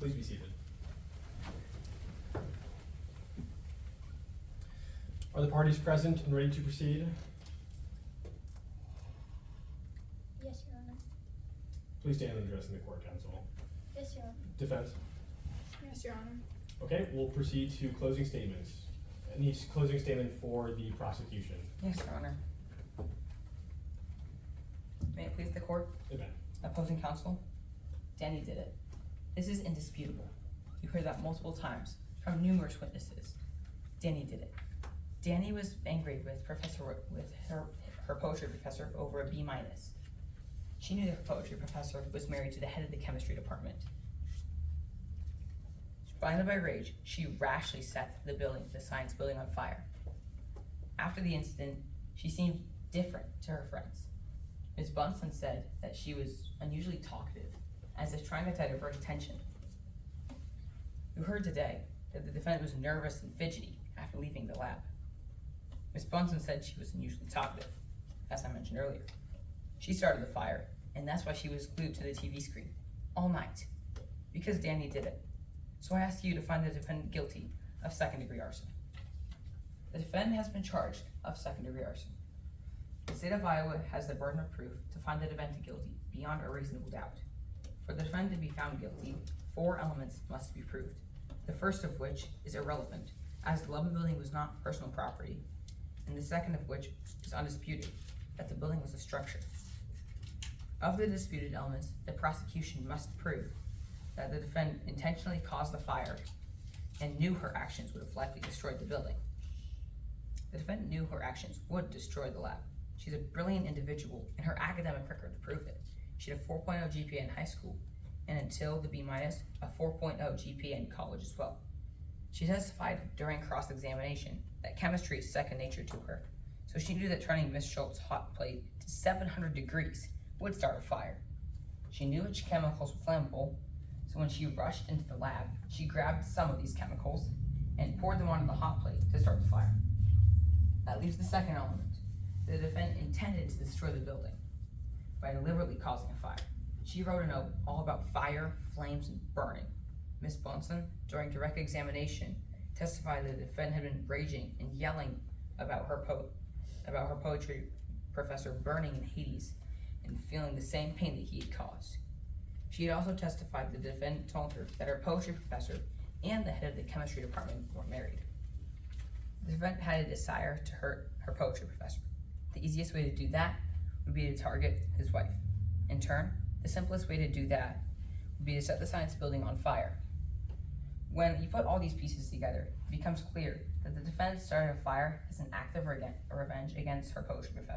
Please be seated. Are the parties present and ready to proceed? Yes, Your Honor. Please stand and address in the court, counsel. Yes, Your Honor. Defense. Yes, Your Honor. Okay, we'll proceed to closing statements. Any closing statement for the prosecution? Yes, Your Honor. May it please the court, Amen. opposing counsel, Danny did it. This is indisputable. You heard that multiple times from numerous witnesses. Danny did it. Danny was angry with her poetry professor over a B-. She knew that her poetry professor was married to the head of the chemistry department. Blinded by rage, she rashly set the science building on fire. After the incident, she seemed different to her friends. Ms. Bunson said that she was unusually talkative, as if trying to divert attention. You heard today that the defendant was nervous and fidgety after leaving the lab. Ms. Bunson said she was unusually talkative, as I mentioned earlier. She started the fire, and that's why she was glued to the TV screen all night, because Danny did it. So I ask you to find the defendant guilty of second-degree arson. The defendant has been charged of second-degree arson. The state of Iowa has the burden of proof to find the defendant guilty beyond a reasonable doubt. For the defendant to be found guilty, 4 elements must be proved, the first of which is irrelevant, as the Lubbock building was not personal property, and the second of which is undisputed, that the building was a structure. Of the disputed elements, the prosecution must prove that the defendant intentionally caused the fire and knew her actions would have likely destroyed the building. The defendant knew her actions would destroy the lab. She's a brilliant individual, and her academic record proved it. She had a 4.0 GPA in high school, and until the B-, a 4.0 GPA in college as well. She testified during cross-examination that chemistry is second nature to her, so she knew that turning Miss Schultz's hot plate to 700 degrees would start a fire. She knew which chemicals were flammable, so when she rushed into the lab, she grabbed some of these chemicals and poured them onto the hot plate to start the fire. That leaves the second element. The defendant intended to destroy the building by deliberately causing a fire. She wrote a note all about fire, flames, and burning. Ms. Bunson, during direct examination, testified that the defendant had been raging and yelling about her poetry professor burning in Hades and feeling the same pain that he had caused. She had also testified that the defendant told her that her poetry professor and the head of the chemistry department were married. The defendant had a desire to hurt her poetry professor. The easiest way to do that would be to target his wife. In turn, the simplest way to do that would be to set the science building on fire. When you put all these pieces together, it becomes clear that the defendant started a fire as an act of revenge against her poetry professor.